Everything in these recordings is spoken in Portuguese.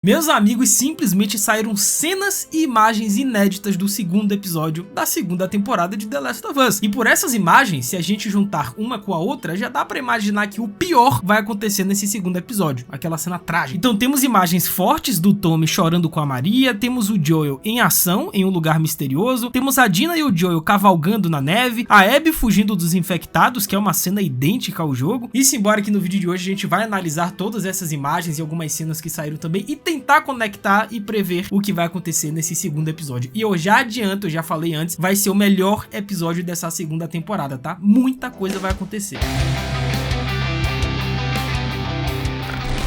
Meus amigos, simplesmente saíram cenas e imagens inéditas do segundo episódio da segunda temporada de The Last of Us. E por essas imagens, se a gente juntar uma com a outra, já dá pra imaginar que o pior vai acontecer nesse segundo episódio, aquela cena trágica. Então temos imagens fortes do Tommy chorando com a Maria, temos o Joel em ação em um lugar misterioso, temos a Dina e o Joel cavalgando na neve, a Abby fugindo dos infectados, que é uma cena idêntica ao jogo. E simbora que no vídeo de hoje a gente vai analisar todas essas imagens e algumas cenas que saíram também e tentar conectar e prever o que vai acontecer nesse segundo episódio. E eu já adianto, eu já falei antes, vai ser o melhor episódio dessa segunda temporada, tá? Muita coisa vai acontecer.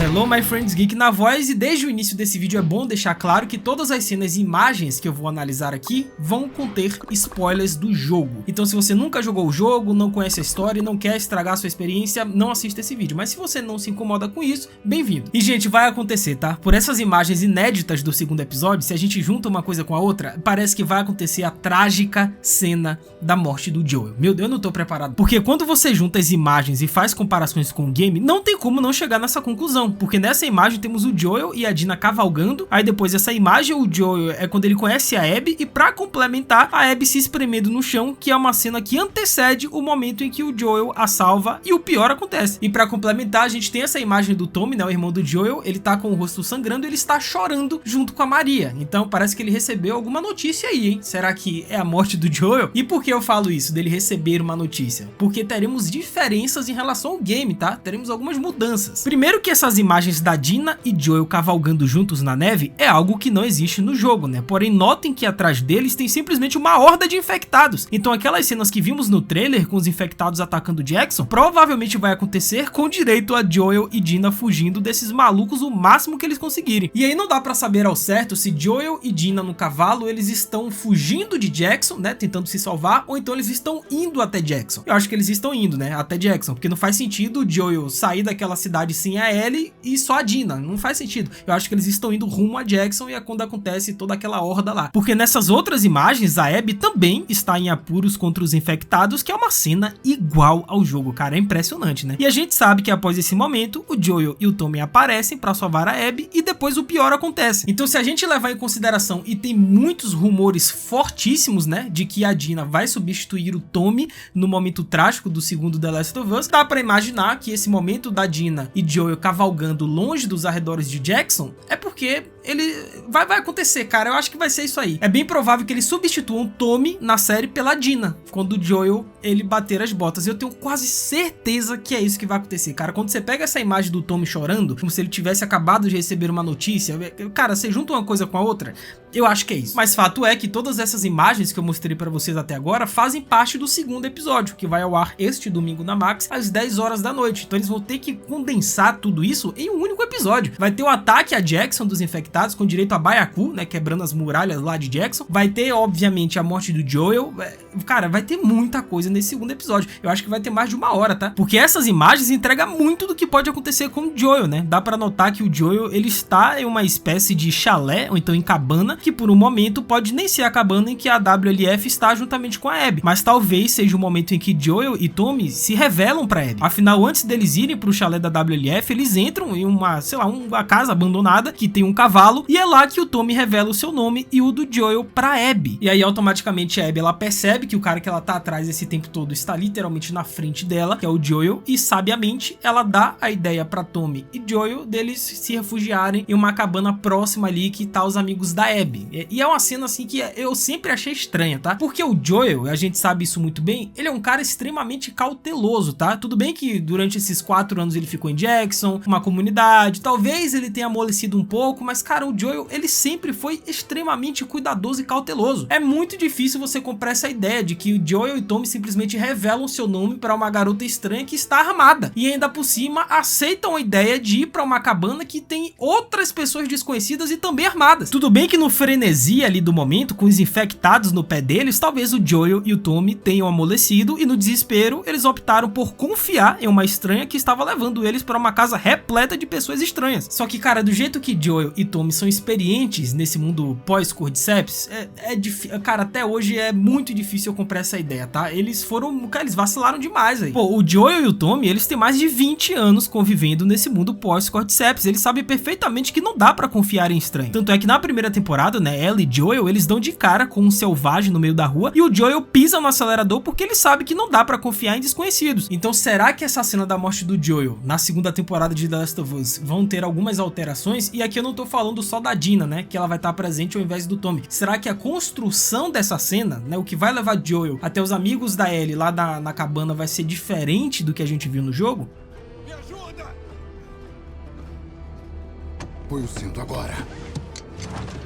Hello my friends, Geek na voz, e desde o início desse vídeo é bom deixar claro que todas as cenas e imagens que eu vou analisar aqui vão conter spoilers do jogo. Então se você nunca jogou o jogo, não conhece a história e não quer estragar a sua experiência, não assista esse vídeo. Mas se você não se incomoda com isso, bem-vindo. E gente, vai acontecer, tá? Por essas imagens inéditas do segundo episódio, se a gente junta uma coisa com a outra, parece que vai acontecer a trágica cena da morte do Joel. Meu Deus, eu não tô preparado. Porque quando você junta as imagens e faz comparações com o game, não tem como não chegar nessa conclusão. Porque nessa imagem temos o Joel e a Dina cavalgando, aí depois dessa imagem o Joel é quando ele conhece a Abby, e pra complementar, a Abby se espremendo no chão, que é uma cena que antecede o momento em que o Joel a salva e o pior acontece. E pra complementar, a gente tem essa imagem do Tommy, né, o irmão do Joel, ele tá com o rosto sangrando e ele está chorando junto com a Maria. Então parece que ele recebeu alguma notícia aí, hein? Será que é a morte do Joel? E por que eu falo isso, dele receber uma notícia? Porque teremos diferenças em relação ao game, tá? Teremos algumas mudanças. Primeiro que essas imagens da Dina e Joel cavalgando juntos na neve é algo que não existe no jogo, né? Porém, notem que atrás deles tem simplesmente uma horda de infectados. Então aquelas cenas que vimos no trailer com os infectados atacando Jackson, provavelmente vai acontecer com direito a Joel e Dina fugindo desses malucos o máximo que eles conseguirem. E aí não dá pra saber ao certo se Joel e Dina no cavalo, eles estão fugindo de Jackson, né? Tentando se salvar, ou então eles estão indo até Jackson. Eu acho que eles estão indo, né? Até Jackson, porque não faz sentido o Joel sair daquela cidade sem a Ellie e só a Dina, não faz sentido. Eu acho que eles estão indo rumo a Jackson e é quando acontece toda aquela horda lá. Porque nessas outras imagens, a Abby também está em apuros contra os infectados, que é uma cena igual ao jogo, cara, é impressionante, né? E a gente sabe que após esse momento, o Joel e o Tommy aparecem pra salvar a Abby e depois o pior acontece. Então se a gente levar em consideração, e tem muitos rumores fortíssimos, né, de que a Dina vai substituir o Tommy no momento trágico do segundo The Last of Us, dá pra imaginar que esse momento da Dina e Joel cavalgando longe dos arredores de Jackson é porque ele vai acontecer, cara. Eu acho que vai ser isso aí. É bem provável que eles substituam Tommy na série pela Dina, quando o Joel ele bater as botas. Eu tenho quase certeza que é isso que vai acontecer, cara. Quando você pega essa imagem do Tommy chorando, como se ele tivesse acabado de receber uma notícia, cara, você junta uma coisa com a outra, eu acho que é isso. Mas fato é que todas essas imagens que eu mostrei pra vocês até agora fazem parte do segundo episódio, que vai ao ar este domingo na Max às 10 horas da noite. Então eles vão ter que condensar tudo isso em um único episódio. Vai ter o ataque a Jackson dos infectados, com direito a Baiacu, né, quebrando as muralhas lá de Jackson. Vai ter, obviamente, a morte do Joel. Cara, vai ter muita coisa nesse segundo episódio. Eu acho que vai ter mais de 1 hora, tá? Porque essas imagens entregam muito do que pode acontecer com o Joel, né? Dá pra notar que o Joel, ele está em uma espécie de chalé, ou então em cabana, que por um momento pode nem ser a cabana em que a WLF está juntamente com a Abby, mas talvez seja o momento em que Joel e Tommy se revelam pra Abby. Afinal, antes deles irem pro chalé da WLF, eles entram em uma, sei lá, uma casa abandonada que tem um cavalo, e é lá que o Tommy revela o seu nome e o do Joel pra Abby. E aí automaticamente a Abby, ela percebe que o cara que ela tá atrás esse tempo todo está literalmente na frente dela, que é o Joel, e sabiamente ela dá a ideia pra Tommy e Joel deles se refugiarem em uma cabana próxima ali que tá os amigos da Abby. E é uma cena assim que eu sempre achei estranha, tá? Porque o Joel, a gente sabe isso muito bem, ele é um cara extremamente cauteloso, tá? Tudo bem que durante esses 4 anos ele ficou em Jackson, uma comunidade, talvez ele tenha amolecido um pouco, mas cara, o Joel, ele sempre foi extremamente cuidadoso e cauteloso. É muito difícil você comprar essa ideia de que o Joel e Tommy simplesmente revelam seu nome para uma garota estranha que está armada. E ainda por cima, aceitam a ideia de ir para uma cabana que tem outras pessoas desconhecidas e também armadas. Tudo bem que no frenesi ali do momento, com os infectados no pé deles, talvez o Joel e o Tommy tenham amolecido e no desespero, eles optaram por confiar em uma estranha que estava levando eles para uma casa repleta repleta de pessoas estranhas. Só que, cara, do jeito que Joel e Tommy são experientes nesse mundo pós-Cordyceps, é difícil. Cara, até hoje é muito difícil eu comprar essa ideia, tá? Eles vacilaram demais aí. Pô, o Joel e o Tommy, eles têm mais de 20 anos convivendo nesse mundo pós-Cordyceps. Eles sabem perfeitamente que não dá pra confiar em estranho. Tanto é que na primeira temporada, né, ela e Joel, eles dão de cara com um selvagem no meio da rua e o Joel pisa no acelerador porque ele sabe que não dá pra confiar em desconhecidos. Então, será que essa cena da morte do Joel na segunda temporada de The Last of Us vão ter algumas alterações? E aqui eu não tô falando só da Dina, né, que ela vai estar presente ao invés do Tommy. Será que a construção dessa cena, né, o que vai levar Joel até os amigos da Ellie lá na cabana vai ser diferente do que a gente viu no jogo? Me ajuda! Põe o cinto agora.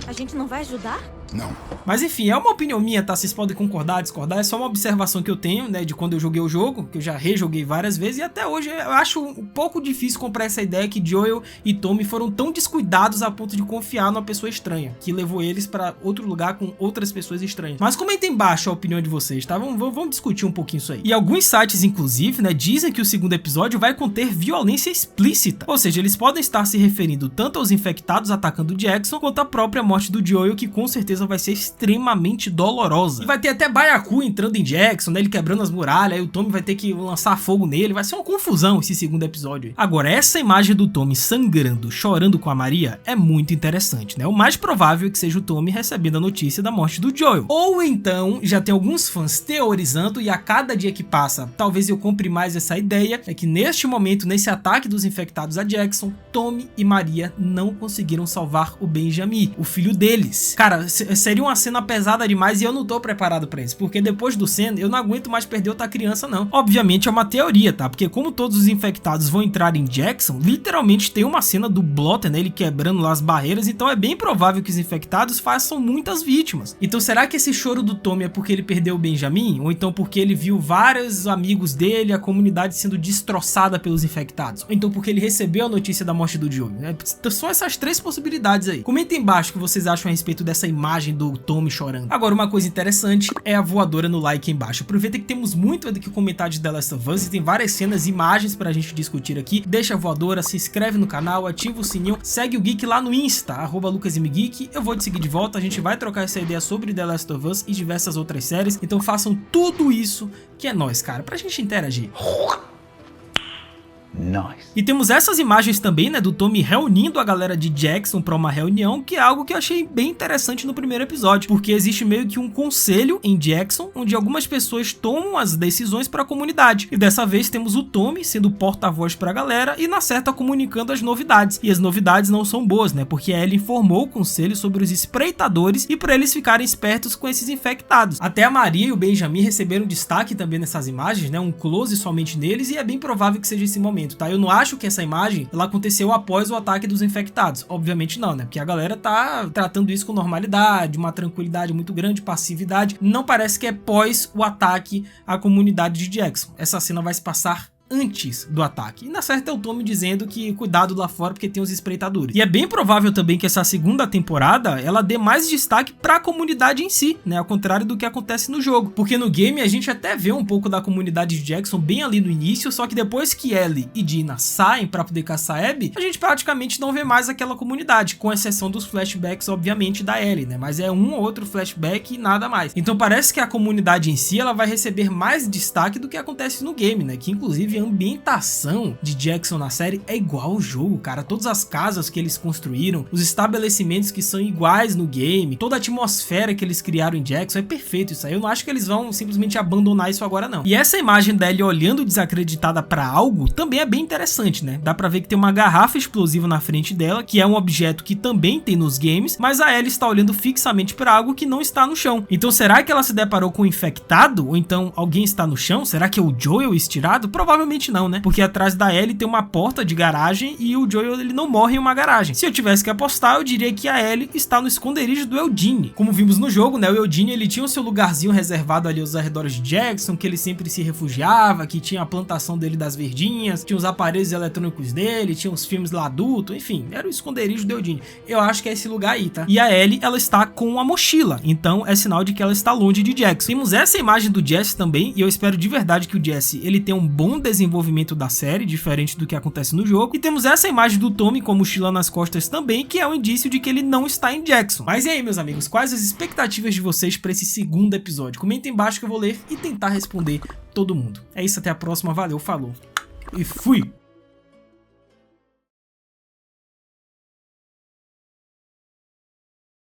A gente não vai ajudar? Não. Mas enfim, é uma opinião minha, tá? Vocês podem concordar, discordar, é só uma observação que eu tenho, né, de quando eu joguei o jogo, que eu já rejoguei várias vezes, e até hoje eu acho um pouco difícil comprar essa ideia que Joel e Tommy foram tão descuidados a ponto de confiar numa pessoa estranha, que levou eles pra outro lugar com outras pessoas estranhas. Mas comenta embaixo a opinião de vocês, tá? Vamos discutir um pouquinho isso aí. E alguns sites, inclusive, né, dizem que o segundo episódio vai conter violência explícita, ou seja, eles podem estar se referindo tanto aos infectados atacando Jackson, quanto à própria morte do Joel, que com certeza vai ser extremamente dolorosa. E vai ter até Baiacu entrando em Jackson, né, ele quebrando as muralhas, aí o Tommy vai ter que lançar fogo nele, vai ser uma confusão esse segundo episódio. Agora, essa imagem do Tommy sangrando, chorando com a Maria, é muito interessante, né? O mais provável é que seja o Tommy recebendo a notícia da morte do Joel. Ou então, já tem alguns fãs teorizando, e a cada dia que passa, talvez eu compre mais essa ideia, é que neste momento, nesse ataque dos infectados a Jackson, Tommy e Maria não conseguiram salvar o Benjamin, o filho deles. Cara, seria uma cena pesada demais e eu não tô preparado pra isso, porque depois do Sam, eu não aguento mais perder outra criança não. Obviamente é uma teoria, tá? Porque como todos os infectados vão entrar em Jackson, literalmente tem uma cena do Blotter, né, ele quebrando lá as barreiras, então é bem provável que os infectados façam muitas vítimas. Então será que esse choro do Tommy é porque ele perdeu o Benjamin? Ou então porque ele viu vários amigos dele, a comunidade sendo destroçada pelos infectados? Ou então porque ele recebeu a notícia da morte do Joel? São essas três possibilidades aí. Comentem embaixo o que vocês acham a respeito dessa imagem do Tommy chorando. Agora, uma coisa interessante é a voadora no like embaixo. Aproveita que temos muito do que comentar de The Last of Us e tem várias cenas e imagens pra gente discutir aqui. Deixa a voadora, se inscreve no canal, ativa o sininho, segue o Geek lá no Insta, @LucasMGeek. Eu vou te seguir de volta, a gente vai trocar essa ideia sobre The Last of Us e diversas outras séries. Então façam tudo isso que é nóis, cara, pra gente interagir. Nice. E temos essas imagens também, né, do Tommy reunindo a galera de Jackson para uma reunião, que é algo que eu achei bem interessante no primeiro episódio, porque existe meio que um conselho em Jackson, onde algumas pessoas tomam as decisões para a comunidade. E dessa vez temos o Tommy sendo porta-voz para a galera e na certa comunicando as novidades. E as novidades não são boas, né, porque a Ellie informou o conselho sobre os espreitadores e para eles ficarem espertos com esses infectados. Até a Maria e o Benjamin receberam destaque também nessas imagens, né, um close somente neles, e é bem provável que seja esse momento. Tá? Eu não acho que essa imagem ela aconteceu após o ataque dos infectados. Obviamente não, né? Porque a galera tá tratando isso com normalidade, uma tranquilidade muito grande, passividade. Não parece que é pós o ataque à comunidade de Jackson. Essa cena vai se passar antes do ataque. E na certa é o Tommy dizendo que cuidado lá fora porque tem os espreitadores. E é bem provável também que essa segunda temporada ela dê mais destaque para a comunidade em si, né? Ao contrário do que acontece no jogo. Porque no game a gente até vê um pouco da comunidade de Jackson bem ali no início, só que depois que Ellie e Dina saem para poder caçar Abby, a gente praticamente não vê mais aquela comunidade, com exceção dos flashbacks, obviamente, da Ellie, né? Mas é um ou outro flashback e nada mais. Então parece que a comunidade em si ela vai receber mais destaque do que acontece no game, né? Que inclusive a ambientação de Jackson na série é igual ao jogo, cara. Todas as casas que eles construíram, os estabelecimentos que são iguais no game, toda a atmosfera que eles criaram em Jackson, é perfeito isso aí. Eu não acho que eles vão simplesmente abandonar isso agora, não. E essa imagem da Ellie olhando desacreditada pra algo também é bem interessante, né? Dá pra ver que tem uma garrafa explosiva na frente dela, que é um objeto que também tem nos games, mas a Ellie está olhando fixamente pra algo que não está no chão. Então será que ela se deparou com um infectado? Ou então alguém está no chão? Será que é o Joel estirado? Provavelmente não, né? Porque atrás da Ellie tem uma porta de garagem e o Joel ele não morre em uma garagem. Se eu tivesse que apostar, eu diria que a Ellie está no esconderijo do Eugene. Como vimos no jogo, né? O Eugene ele tinha o seu lugarzinho reservado ali aos arredores de Jackson, que ele sempre se refugiava, que tinha a plantação dele das verdinhas, tinha os aparelhos eletrônicos dele, tinha os filmes lá adulto, enfim, era o esconderijo do Eugene. Eu acho que é esse lugar aí, tá? E a Ellie, ela está com uma mochila, então é sinal de que ela está longe de Jackson. Temos essa imagem do Jesse também, e eu espero de verdade que o Jesse, ele tenha um bom desempenho desenvolvimento da série, diferente do que acontece no jogo. E temos essa imagem do Tommy com a mochila nas costas também, que é um indício de que ele não está em Jackson. Mas e aí, meus amigos, quais as expectativas de vocês para esse segundo episódio? Comenta embaixo que eu vou ler e tentar responder todo mundo. É isso, até a próxima, valeu, falou e fui!